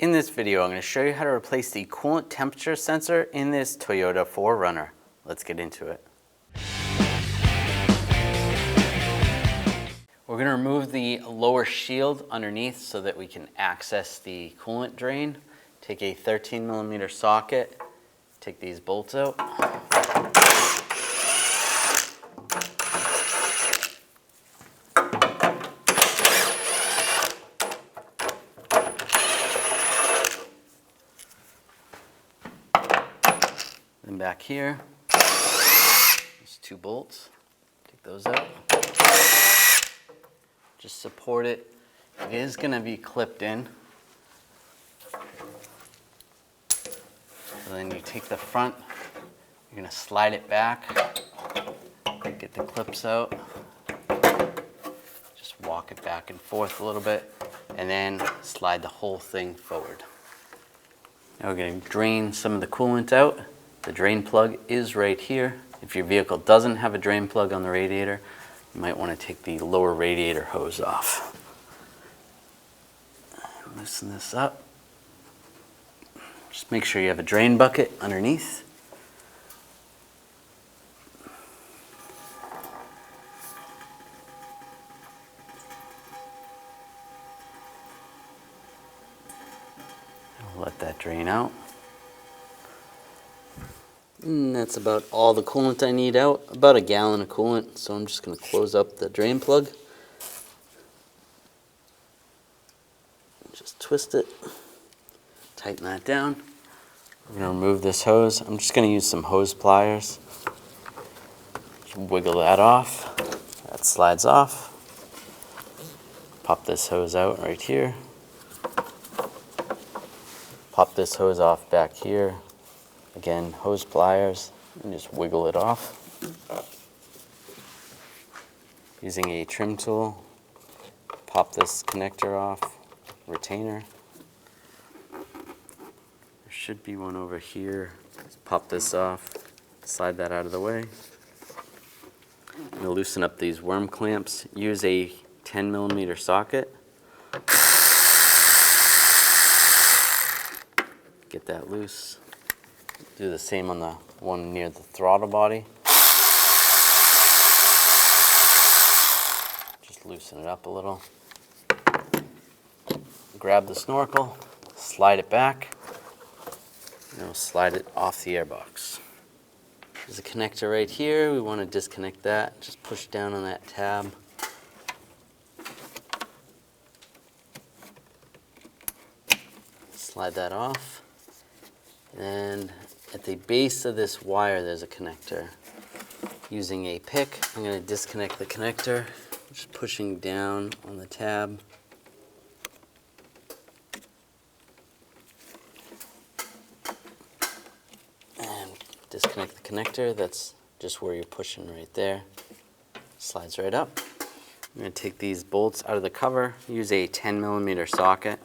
In this video, I'm going to show you how to replace the coolant temperature sensor in this Toyota 4Runner. Let's get into it. We're going to remove the lower shield underneath so that we can access the coolant drain. Take a 13mm socket, take these bolts out. Then back here, there's 2 bolts. Take those out. Just support it. It is going to be clipped in. So then you take the front, you're going to slide it back, get the clips out, just walk it back and forth a little bit, and then slide the whole thing forward. Now we're going to drain some of the coolant out. The drain plug is right here. If your vehicle doesn't have a drain plug on the radiator, you might want to take the lower radiator hose off. Loosen this up. Just make sure you have a drain bucket underneath. I'll let that drain out. And that's about all the coolant I need out, about a gallon of coolant. So I'm just going to close up the drain plug. Just twist it, tighten that down. We're going to remove this hose. I'm just going to use some hose pliers. Just wiggle that off. That slides off. Pop this hose out right here. Pop this hose off back here. Again, hose pliers, and just wiggle it off. Using a trim tool, pop this connector off, retainer. There should be one over here. Just pop this off, slide that out of the way. I'm going to loosen up these worm clamps. Use a 10mm socket. Get that loose. Do the same on the one near the throttle body. Just loosen it up a little. Grab the snorkel, slide it back, and we'll slide it off the airbox. There's a connector right here. We want to disconnect that. Just push down on that tab. Slide that off. And at the base of this wire, there's a connector. Using a pick, I'm going to disconnect the connector, just pushing down on the tab. And disconnect the connector. That's just where you're pushing right there. Slides right up. I'm going to take these bolts out of the cover, use a 10mm socket.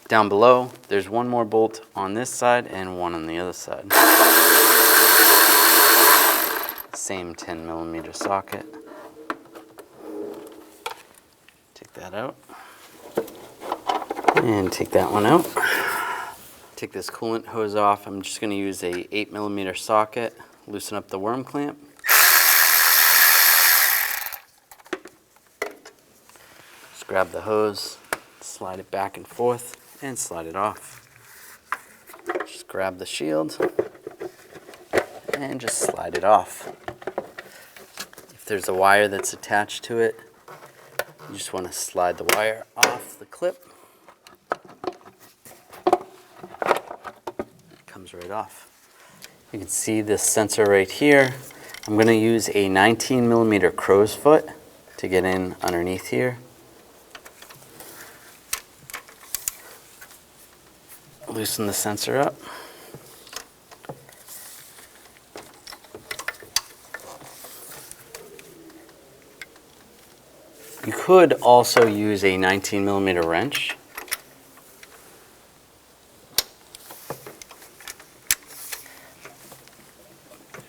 Down below, there's one more bolt on this side and one on the other side. Same 10mm socket. Take that out. And take that one out. Take this coolant hose off. I'm just going to use a 8mm socket. Loosen up the worm clamp. Just grab the hose, slide it back and forth, and slide it off. Just grab the shield and just slide it off. If there's a wire that's attached to it, you just want to slide the wire off the clip. It comes right off. You can see this sensor right here. I'm going to use a 19mm crow's foot to get in underneath here. Loosen the sensor up. You could also use a 19mm wrench.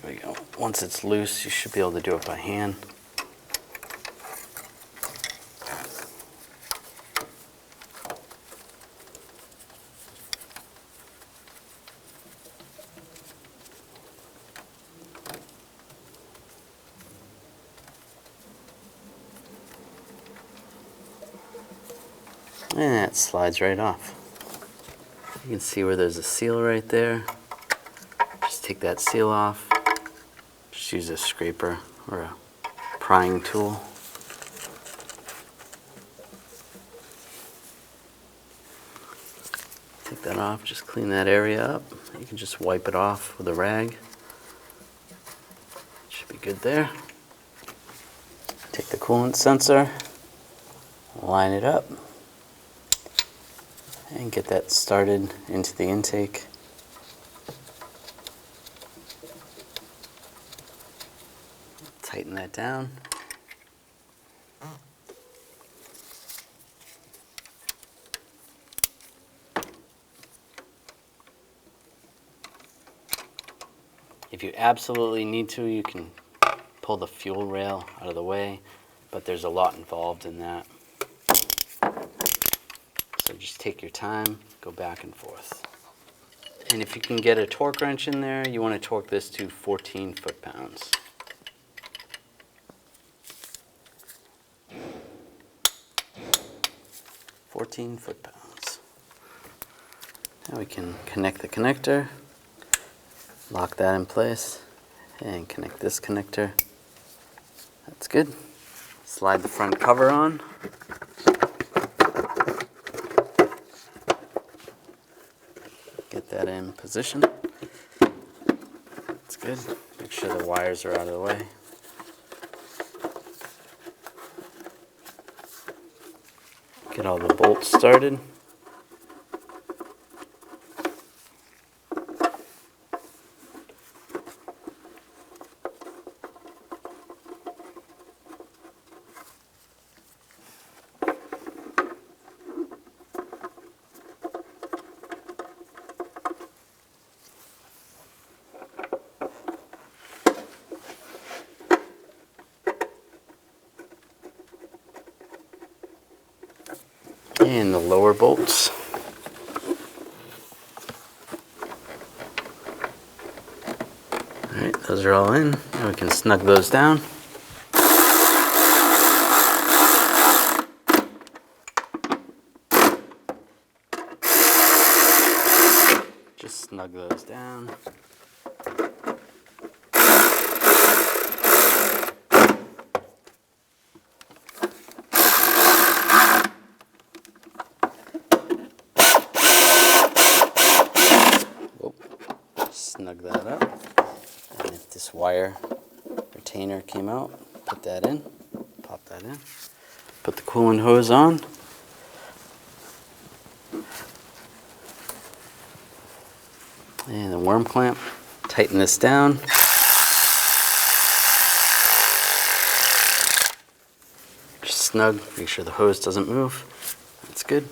There we go. Once it's loose, you should be able to do it by hand. And that slides right off. You can see where there's a seal right there. Just take that seal off. Just use a scraper or a prying tool. Take that off, just clean that area up. You can just wipe it off with a rag. Should be good there. Take the coolant sensor, line it up, and get that started into the intake. Tighten that down. If you absolutely need to, you can pull the fuel rail out of the way, but there's a lot involved in that. So just take your time, go back and forth. And if you can get a torque wrench in there, you want to torque this to 14 foot-pounds. Now we can connect the connector, lock that in place, and connect this connector. That's good. Slide the front cover on. Get that in position. That's good. Make sure the wires are out of the way. Get all the bolts started. And the lower bolts. Alright, those are all in. Now we can snug those down. Just snug those down. Snug that up. And if this wire retainer came out, put that in, pop that in. Put the coolant hose on. And the worm clamp. Tighten this down. Just snug, make sure the hose doesn't move. That's good.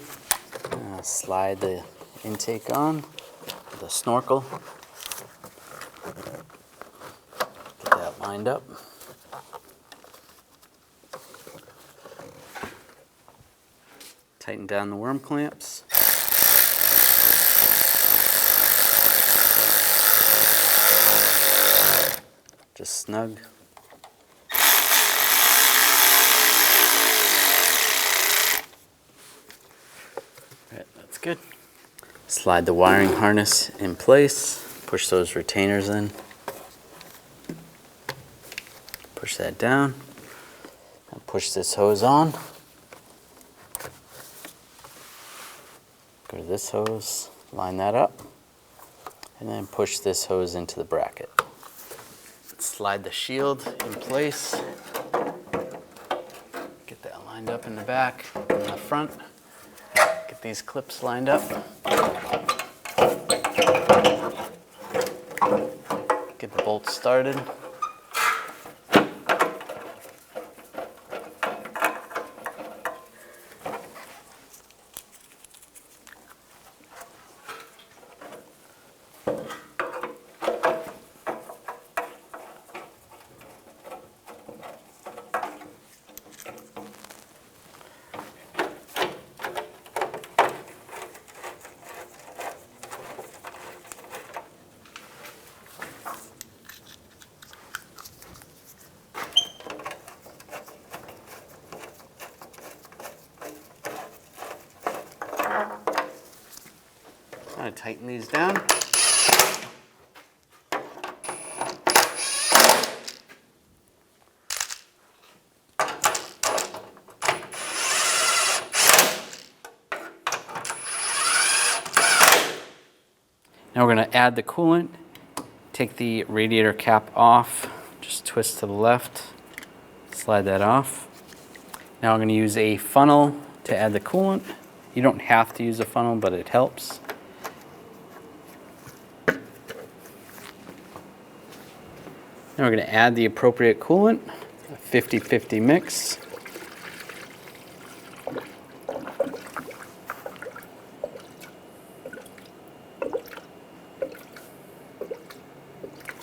Slide the intake on with a snorkel. Get that lined up. Tighten down the worm clamps. Just snug. Right, that's good. Slide the wiring harness in place. Push those retainers in. Push that down. And push this hose on. Go to this hose, line that up, and then push this hose into the bracket. Slide the shield in place. Get that lined up in the back and the front. Get these clips lined up. Get the bolts started. tighten these down. Now we're going to add the coolant. Take the radiator cap off, just twist to the left, slide that off. Now I'm going to use a funnel to add the coolant. You don't have to use a funnel, but it helps. Now we're going to add the appropriate coolant, a 50-50 mix.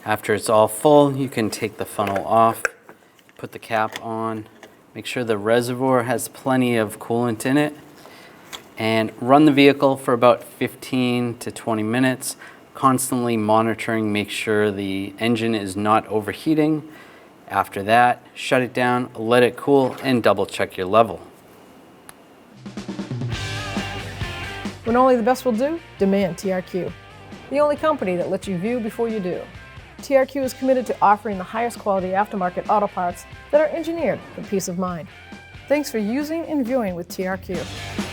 After it's all full, you can take the funnel off, put the cap on, make sure the reservoir has plenty of coolant in it, and run the vehicle for about 15 to 20 minutes, constantly monitoring, make sure the engine is not overheating. After that, shut it down, let it cool, and double check your level. When only the best will do, demand TRQ. The only company that lets you view before you do. TRQ is committed to offering the highest quality aftermarket auto parts that are engineered for peace of mind. Thanks for using and viewing with TRQ.